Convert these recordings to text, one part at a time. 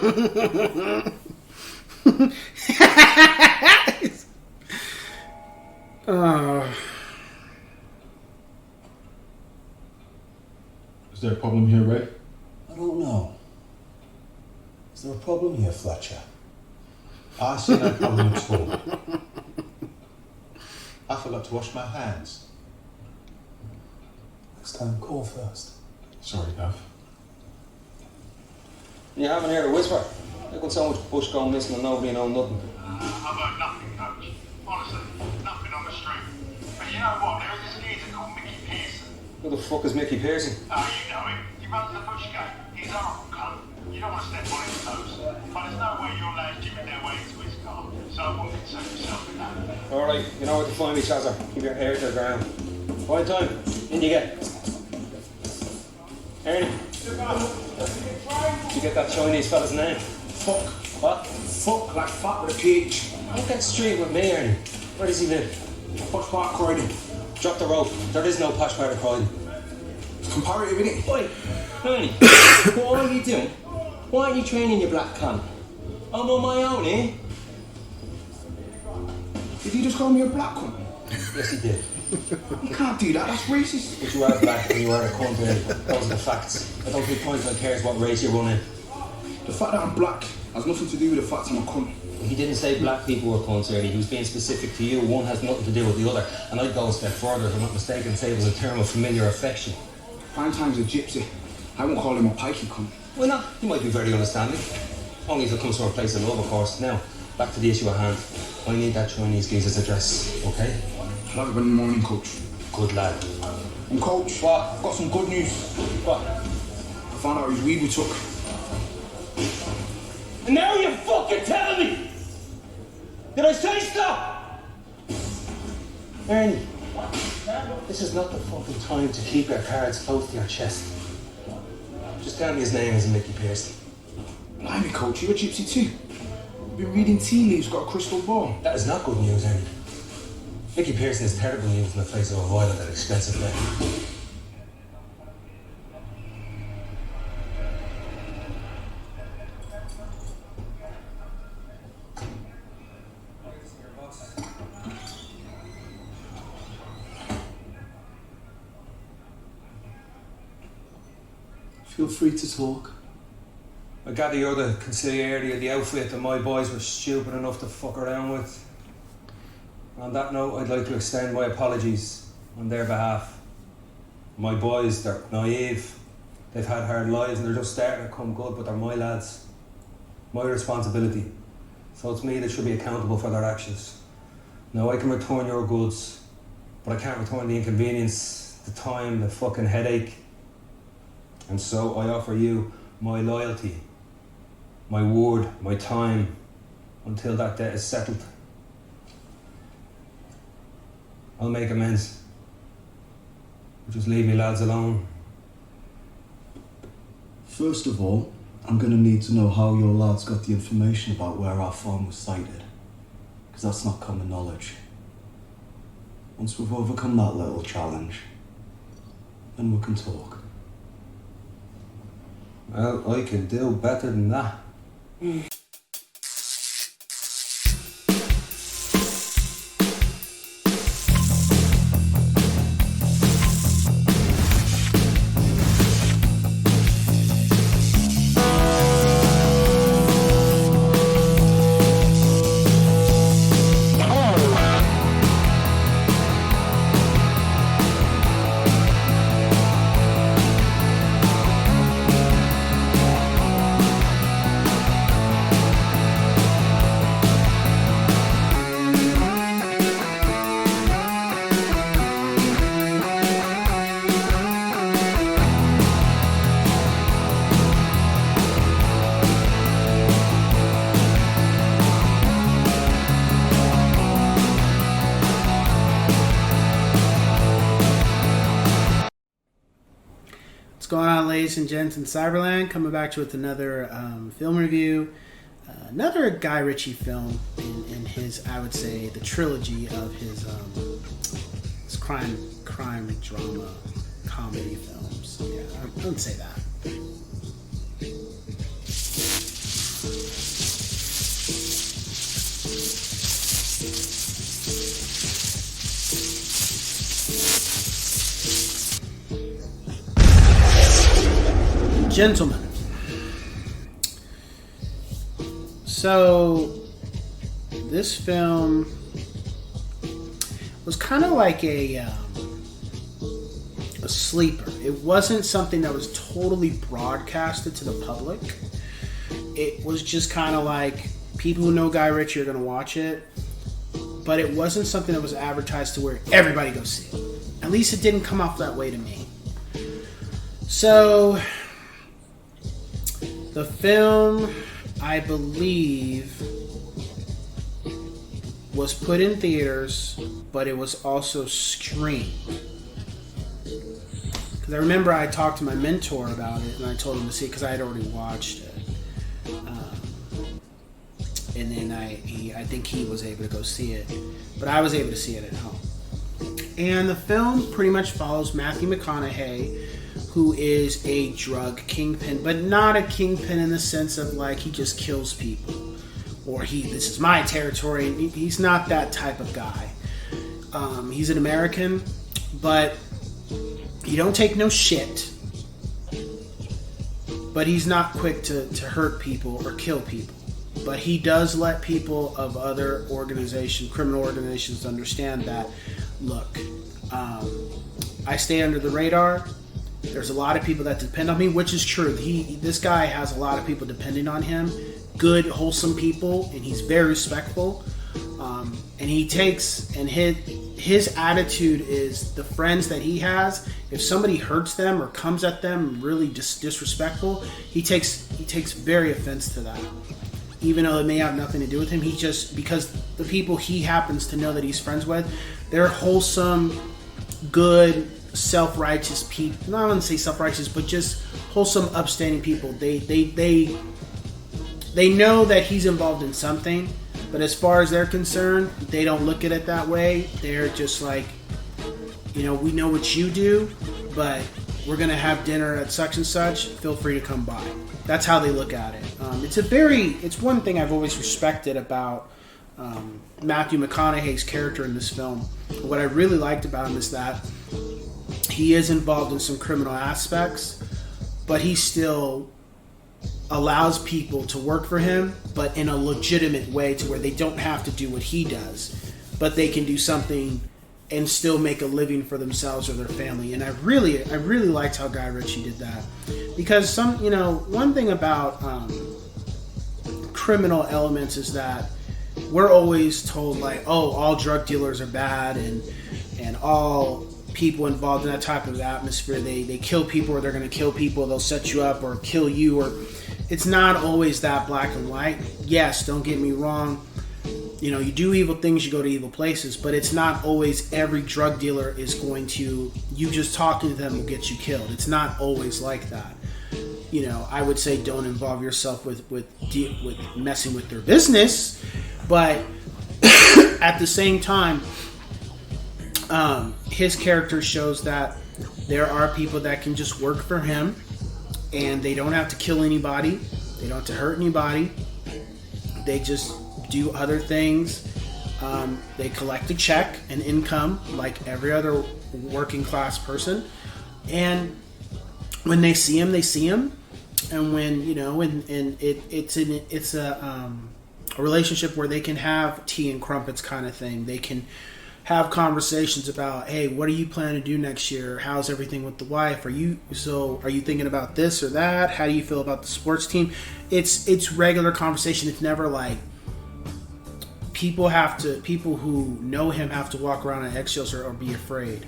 Is there a problem here, Ray? I don't know. Is there a problem here, Fletcher? I see no problem at all. I forgot to wash my hands. Next time, call first. Sorry, Gav. You haven't heard a whisper. Look at so much bush going missing and nobody know nothing. I've heard nothing, Coach. Honestly, nothing on the street. But you know what? There is this geezer called Mickey Pearson. Who the fuck is Mickey Pearson? Oh, you know him. He runs the bush gate. He's a horrible cunt. You don't want to step on his toes. But there's no way your lads jimming their way into his car. So I wouldn't concern yourself with that. Alright, you know where to find me, Chazzer. Keep your ear to the ground. Right time. In you get. Ernie. Did you get that Chinese fella's name? Fuck. What? Fuck like fuck with a PH. Don't get straight with me, Ernie. Where does he live? Posh Park Croydon. Drop the rope. There is no posh part of Croydon. It's comparative, innit? Oi, Ernie. What are you doing? Why aren't you training your black cunt? I'm on my own, eh? Did he just call me a black cunt? Yes, he did. You can't do that, that's racist. But you are black and you are a cunt, Ernie. Those are the facts. I don't think Queensland cares what race you're running. The fact that I'm black has nothing to do with the fact I'm a cunt. He didn't say black people were cunts, Ernie. He was being specific to you. One has nothing to do with the other. And I'd go a step further, if I'm not mistaken, and say it was a term of familiar affection. Valentine's a gypsy. I won't call him a pikey cunt. Why not? He might be very understanding. Only if it comes from a place of love, of course. Now, back to the issue at hand. I need that Chinese geezer's address, okay? I'll have it in the morning, coach. Good lad. And coach, What? I've got some good news. What? I found out his weed we took. And now you fucking tell me! Did I say stop? Ernie, this is not the fucking time to keep your cards close to your chest. Just tell me his name is Mickey Pearson. Blimey, coach, you're a gypsy too. You've been reading tea leaves, got a crystal ball. That is not good news, Ernie. Mickey Pearson is terrible news in the face of a violent and expensive life. Feel free to talk. I gather you're the consigliere of the outfit that my boys were stupid enough to fuck around with. On that note, I'd like to extend my apologies on their behalf. My boys, they're naive, they've had hard lives and they're just starting to come good, but they're my lads. My responsibility. So it's me that should be accountable for their actions. Now I can return your goods, but I can't return the inconvenience, the time, the fucking headache. And so I offer you my loyalty, my word, my time, until that debt is settled. I'll make amends. Just leave me lads alone. First of all, I'm going to need to know how your lads got the information about where our farm was sited. Because that's not common knowledge. Once we've overcome that little challenge, then we can talk. Well, I can do better than that. What's going on, ladies and gents in Cyberland? Coming back to you with another film review. Another Guy Ritchie film in his, I would say, the trilogy of his crime, drama, comedy films. Yeah, I wouldn't say that. gentlemen. So, this film was kind of like a sleeper. It wasn't something that was totally broadcasted to the public. It was just kind of like people who know Guy Ritchie are going to watch it, but it wasn't something that was advertised to where everybody goes see it. At least it didn't come off that way to me. So, the film, I believe, was put in theaters, but it was also streamed. Because I remember I talked to my mentor about it, and I told him to see it because I had already watched it. And then I think he was able to go see it, but I was able to see it at home. And the film pretty much follows Matthew McConaughey, who is a drug kingpin, but not a kingpin in the sense of like he just kills people, or this is my territory. He's not that type of guy. He's an American, but he don't take no shit. But he's not quick to hurt people or kill people. But he does let people of other criminal organizations understand that, look, I stay under the radar. There's a lot of people that depend on me, which is true. This guy has a lot of people depending on him. Good, wholesome people, and he's very respectful. And he takes, and his attitude is the friends that he has. If somebody hurts them or comes at them really disrespectful, he takes very offense to that. Even though it may have nothing to do with him, because the people he happens to know that he's friends with, they're wholesome, good, self-righteous people. Not want to say self-righteous, but just wholesome, upstanding people. They know that he's involved in something, but as far as they're concerned, they don't look at it that way. They're just like, we know what you do, but we're gonna have dinner at such and such. Feel free to come by. That's how they look at it. It's one thing I've always respected about Matthew McConaughey's character in this film. What I really liked about him is that he is involved in some criminal aspects, but he still allows people to work for him, but in a legitimate way to where they don't have to do what he does, but they can do something and still make a living for themselves or their family. And I really liked how Guy Ritchie did that, because one thing about criminal elements is that we're always told like, oh, all drug dealers are bad, and all people involved in that type of atmosphere, they kill people, or they're going to kill people, they'll set you up or kill you, or it's not always that black and white. Yes, don't get me wrong. You do evil things, you go to evil places, but it's not always every drug dealer is going to, you just talking to them will get you killed. It's not always like that. I would say don't involve yourself with messing with their business, but at the same time, his character shows that there are people that can just work for him, and they don't have to kill anybody, they don't have to hurt anybody, they just do other things. They collect a check, an income, like every other working class person, and when they see him, they see him. And when it's a relationship where they can have tea and crumpets kind of thing. They can have conversations about, hey, what are you planning to do next year? How's everything with the wife? Are you thinking about this or that? How do you feel about the sports team? It's regular conversation. It's never like people who know him have to walk around on eggshells or be afraid.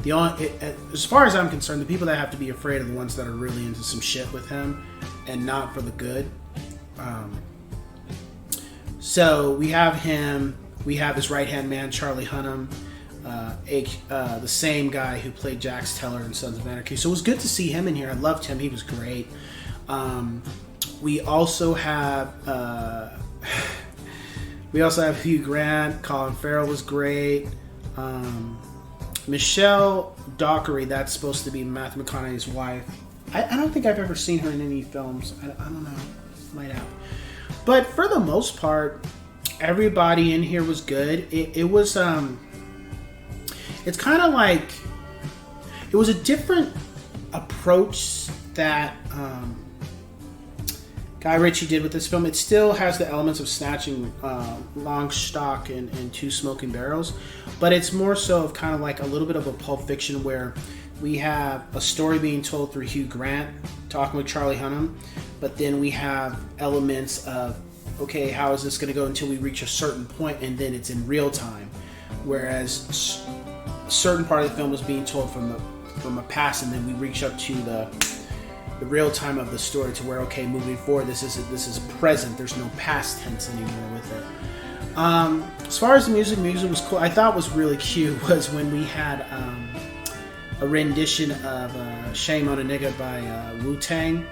As far as I'm concerned, the people that have to be afraid are the ones that are really into some shit with him and not for the good. So we have him. We have his right-hand man, Charlie Hunnam, the same guy who played Jax Teller in Sons of Anarchy. So it was good to see him in here. I loved him. He was great. We also have Hugh Grant. Colin Farrell was great. Michelle Dockery, that's supposed to be Matthew McConaughey's wife. I don't think I've ever seen her in any films. I don't know. Might have. But for the most part, everybody in here was good. It was it's kind of like it was a different approach that Guy Ritchie did with this film, it still has the elements of Snatching, Long Stock, and Two Smoking Barrels, but it's more so of kind of like a little bit of a Pulp Fiction where we have a story being told through Hugh Grant talking with Charlie Hunnam, but then we have elements of, okay, how is this going to go until we reach a certain point, and then it's in real time, whereas a certain part of the film is being told from a past, and then we reach up to the real time of the story to where, okay, moving forward, this is present. There's no past tense anymore with it. As far as the music was cool. I thought was really cute was when we had a rendition of Shame on a Nigga by Wu-Tang,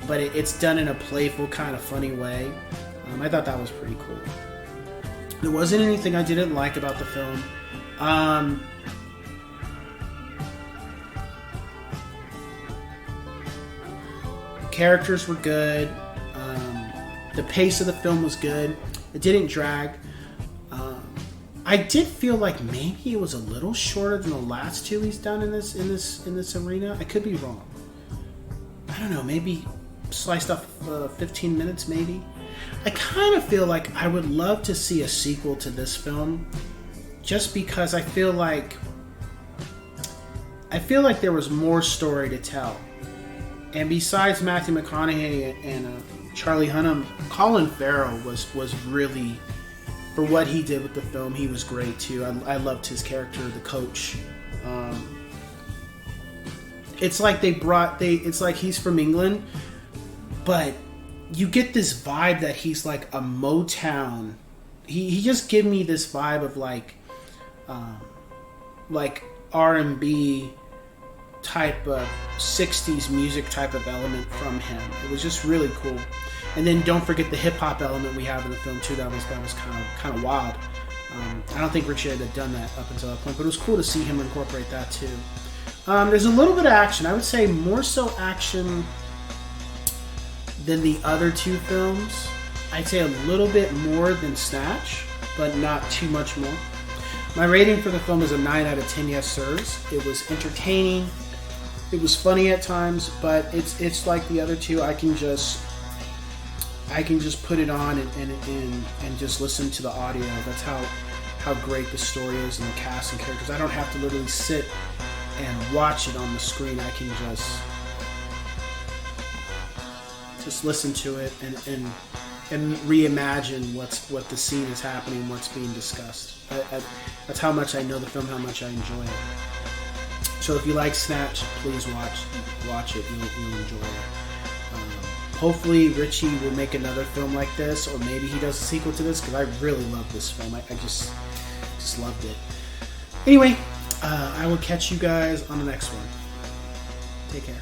but it's done in a playful kind of funny way. I thought that was pretty cool. There wasn't anything I didn't like about the film. Characters were good. The pace of the film was good. It didn't drag. I did feel like maybe it was a little shorter than the last two he's done in this arena. I could be wrong. I don't know. Maybe sliced off 15 minutes. Maybe. I kind of feel like I would love to see a sequel to this film, just because I feel like there was more story to tell. And besides Matthew McConaughey and Charlie Hunnam, Colin Farrell was really, for what he did with the film, he was great too. I loved his character, the coach. It's like it's like he's from England, but you get this vibe that he's like a Motown. He just gave me this vibe of like R&B type of 60s music type of element from him. It was just really cool. And then don't forget the hip hop element we have in the film too. That was kind of wild. I don't think Richie had done that up until that point, but it was cool to see him incorporate that too. There's a little bit of action. I would say more so action than the other two films. I'd say a little bit more than Snatch, but not too much more. My rating for the film is a 9 out of 10 yes sirs. It was entertaining. It was funny at times, but it's like the other two. I can just put it on and just listen to the audio. That's how great the story is and the cast and characters. I don't have to literally sit and watch it on the screen. I can just listen to it and reimagine what the scene is happening, what's being discussed. That's how much I know the film, how much I enjoy it. So if you like Snatch, please watch it. You'll enjoy it. Hopefully Richie will make another film like this, or maybe he does a sequel to this, because I really love this film. I just loved it. Anyway, I will catch you guys on the next one. Take care.